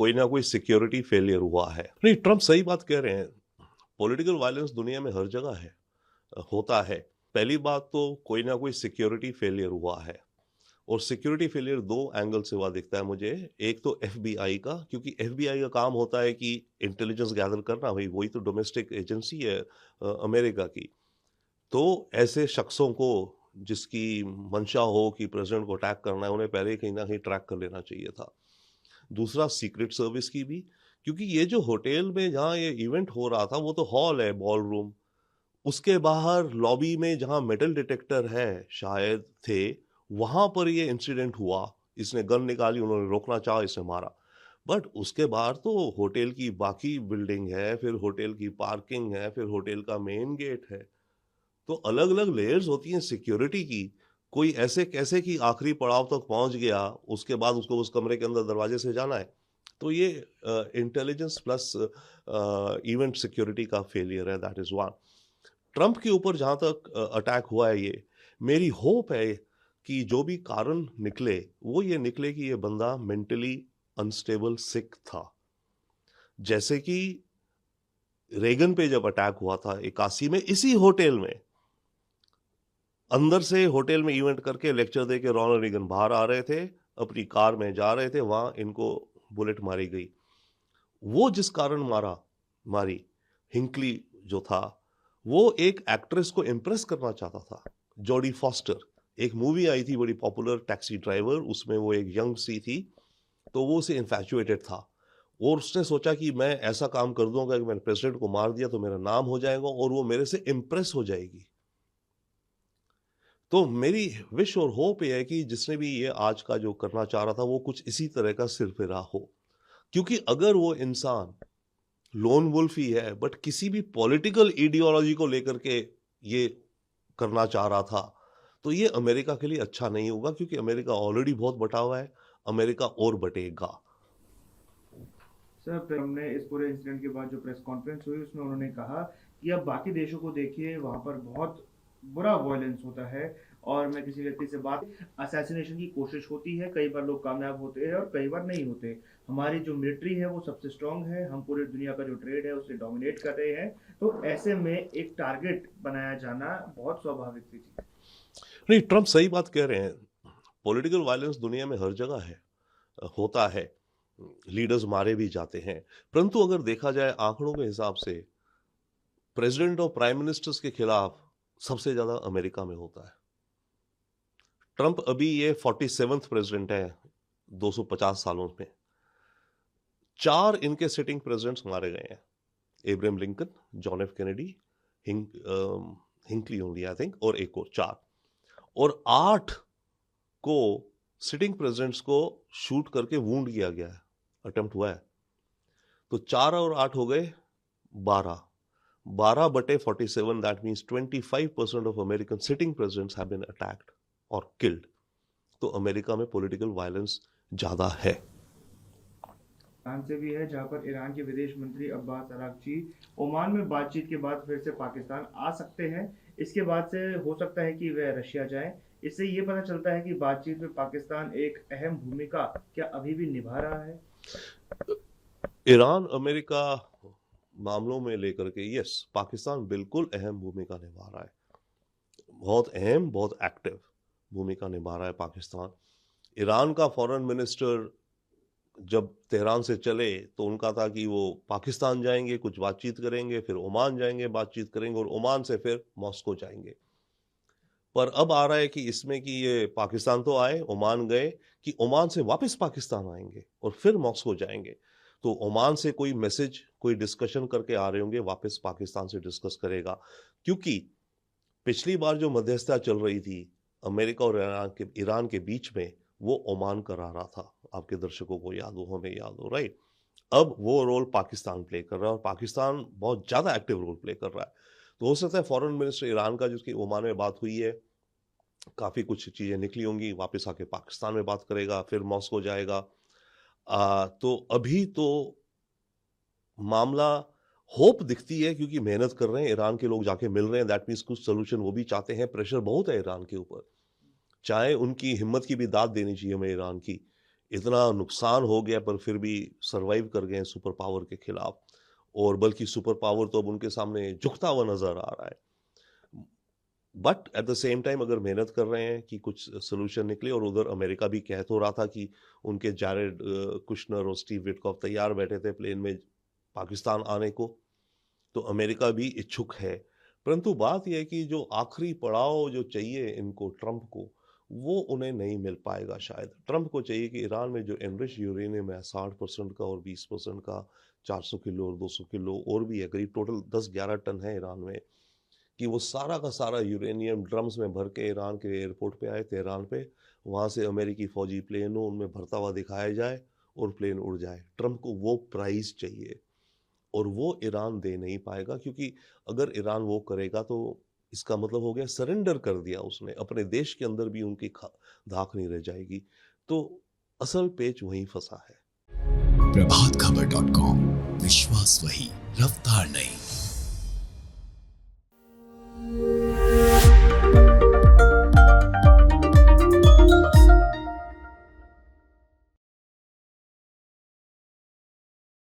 कोई ना कोई सिक्योरिटी फेलियर हुआ है। नहीं, ट्रम्प सही बात कह रहे हैं। पॉलिटिकल वायलेंस दुनिया में हर जगह है, होता है। पहली बात तो कोई ना कोई सिक्योरिटी फेलियर हुआ है, और सिक्योरिटी फेलियर दो एंगल से हुआ दिखता है मुझे। एक तो एफबीआई का, क्योंकि एफबीआई का काम होता है कि इंटेलिजेंस गैदर करना, भाई वही तो डोमेस्टिक एजेंसी है अमेरिका की। तो ऐसे शख्सों को जिसकी मंशा हो कि प्रेसिडेंट को अटैक करना है, उन्हें पहले ही कहीं ना कहीं ट्रैक कर लेना चाहिए था। दूसरा, सीक्रेट सर्विस की भी, क्योंकि ये जो होटल में जहाँ ये इवेंट हो रहा था वो तो हॉल है, बॉल रूम। उसके बाहर लॉबी में जहाँ मेटल डिटेक्टर है शायद थे, वहां पर ये इंसिडेंट हुआ। इसने गन निकाली, उन्होंने रोकना चाहा, इसने मारा। बट उसके बाहर तो होटल की बाकी बिल्डिंग है, फिर होटल की पार्किंग है, फिर होटल का मेन गेट है। तो अलग अलग लेयर्स होती हैं सिक्योरिटी की। कोई ऐसे कैसे कि आखिरी पड़ाव तक पहुंच गया, उसके बाद उसको उस कमरे के अंदर दरवाजे से जाना है। तो ये इंटेलिजेंस प्लस इवेंट सिक्योरिटी का फेलियर है, दैट इज वन। ट्रंप के ऊपर जहां तक अटैक हुआ है, ये मेरी होप है कि जो भी कारण निकले वो ये निकले कि ये बंदा मेंटली अनस्टेबल सिक था। जैसे कि रेगन पे जब अटैक हुआ था 81 में, इसी होटल में, अंदर से होटल में इवेंट करके लेक्चर दे के रोनाल्ड रीगन बाहर आ रहे थे, अपनी कार में जा रहे थे, वहां इनको बुलेट मारी गई। वो जिस कारण मारी हिंकली जो था, वो एक एक्ट्रेस को इम्प्रेस करना चाहता था, जॉडी फॉस्टर। एक मूवी आई थी बड़ी पॉपुलर, टैक्सी ड्राइवर, उसमें वो एक यंग सी थी, तो वो उसे इन्फैचुएटेड था। और उसने सोचा कि मैं ऐसा काम कर दूंगा कि मैंने प्रेसिडेंट को मार दिया तो मेरा नाम हो जाएगा और वो मेरे से इम्प्रेस हो जाएगी। तो मेरी विश और होप ये है कि जिसने भी ये आज का जो करना चाह रहा था वो कुछ इसी तरह का सिरफिरा हो। क्योंकि अगर वो इंसान लोन वुल्फ ही है, बट किसी भी पॉलिटिकल आइडियोलॉजी को लेकर के ये करना चाह रहा था, तो ये अमेरिका के लिए अच्छा नहीं होगा, क्योंकि अमेरिका ऑलरेडी बहुत बटा हुआ है, अमेरिका और बटेगा। सर, हमने इस पूरे इंसिडेंट के बाद जो प्रेस कॉन्फ्रेंस हुई उसमें उन्होंने कहा कि अब बाकी देशों को देखिए, वहाँ पर बहुत बुरा वायलेंस होता है और मैं किसी व्यक्ति से बात, असैसिनेशन की कोशिश होती है, कई बार लोग कामयाब होते हैं और कई बार नहीं होते। हमारी जो मिलिट्री है वो सबसे स्ट्रांग है, हम पूरी दुनिया का जो ट्रेड है उसे डोमिनेट कर रहे हैं, तो ऐसे में एक टारगेट बनाया जाना बहुत स्वाभाविक सी चीज। नहीं, ट्रंप सही बात कह रहे हैं। पॉलिटिकल वायलेंस दुनिया में हर जगह है, होता है। लीडर्स मारे भी जाते हैं, परंतु अगर देखा जाए आंकड़ों के हिसाब से, प्रेसिडेंट और प्राइम मिनिस्टर्स के खिलाफ सबसे ज्यादा अमेरिका में होता है। ट्रंप अभी ये 47th प्रेसिडेंट है 250 सालों में। 4 इनके सिटिंग प्रेसिडेंट्स मारे गए हैं, Abraham Lincoln, John F Kennedy, हिंकली only I think, और एक और 4। और 8 को सिटिंग प्रेसिडेंट्स को शूट करके वूंड किया गया है, अटेम्प्ट हुआ है। तो 4 और 8 हो गए 12। 12/47, that means 25% of American sitting presidents have been attacked और किल्ड। तो अमेरिका में पॉलिटिकल वायलेंस ज्यादा है। ईरान से भी है, जहां पर ईरान के विदेश मंत्री अब्बास अरागची ओमान में बातचीत के बाद फिर से पाकिस्तान आ सकते हैं। इसके बाद से हो सकता है कि वह रशिया जाएं। इससे ये पता चलता है कि बातचीत में पाकिस्तान एक अहम भूमिका क्या अभी भी निभा रहा है। ईरान अमेरिका मामलों में लेकर के यस, पाकिस्तान बिल्कुल अहम भूमिका निभा रहा है, बहुत अहम, बहुत एक्टिव भूमिका निभा रहा है पाकिस्तान। ईरान का फॉरेन मिनिस्टर जब तेहरान से चले तो उनका था कि वो पाकिस्तान जाएंगे, कुछ बातचीत करेंगे, फिर ओमान जाएंगे, बातचीत करेंगे, और ओमान से फिर मॉस्को जाएंगे। पर अब आ रहा है कि इसमें कि ये पाकिस्तान तो आए, ओमान गए, कि ओमान से वापस पाकिस्तान आएंगे और फिर मॉस्को जाएंगे। तो ओमान से कोई मैसेज, कोई डिस्कशन करके आ रहे होंगे, वापस पाकिस्तान से डिस्कस करेगा। क्योंकि पिछली बार जो मध्यस्थता चल रही थी अमेरिका और ईरान के बीच में, वो ओमान करा रहा था, आपके दर्शकों को याद हो, हमें याद हो, राइट। अब वो रोल पाकिस्तान प्ले कर रहा है, और पाकिस्तान बहुत ज्यादा एक्टिव रोल प्ले कर रहा है। तो हो सकता है फॉरेन मिनिस्टर ईरान का, जिसकी ओमान में बात हुई है, काफी कुछ चीजें निकली होंगी, वापस आके पाकिस्तान में बात करेगा, फिर मॉस्को जाएगा। तो अभी तो मामला होप दिखती है, क्योंकि मेहनत कर रहे हैं, ईरान के लोग जाके मिल रहे हैं, दैट मीन्स कुछ सोल्यूशन वो भी चाहते हैं। प्रेशर बहुत है ईरान के ऊपर, चाहे उनकी हिम्मत की भी दाद देनी चाहिए हमें ईरान की। इतना नुकसान हो गया पर फिर भी सरवाइव कर गए सुपर पावर के खिलाफ, और बल्कि सुपर पावर तो अब उनके सामने झुकता हुआ नजर आ रहा है। But at the same time अगर मेहनत कर रहे हैं कि कुछ सोल्यूशन निकले, और उधर अमेरिका भी कह तो रहा था कि उनके जारेड कुशनर और स्टीव विटकॉफ तैयार बैठे थे प्लेन में पाकिस्तान आने को, तो अमेरिका भी इच्छुक है। परंतु बात यह है कि जो आखिरी पड़ाव जो चाहिए इनको ट्रंप को, वो उन्हें नहीं मिल पाएगा शायद। ट्रंप को चाहिए कि ईरान में जो एनरिच यूरेनियम है 60% का और 20% का, 400 किलो और 200 किलो और भी है, करीब टोटल 10-11 टन है ईरान में, कि वो सारा का सारा यूरेनियम ड्रम्स में भर के ईरान के एयरपोर्ट पे आए, तेहरान पे, वहाँ से अमेरिकी फौजी प्लेन हो उनमें भरता हुआ दिखाया जाए और प्लेन उड़ जाए। ट्रंप को वो प्राइस चाहिए, और वो ईरान दे नहीं पाएगा, क्योंकि अगर ईरान वो करेगा तो इसका मतलब हो गया सरेंडर कर दिया उसने, अपने देश के अंदर भी उनकी धाक नहीं रह जाएगी। तो असल पेच वहीं फंसा है। प्रभातखबर.com, विश्वास वही, रफ्तार नहीं।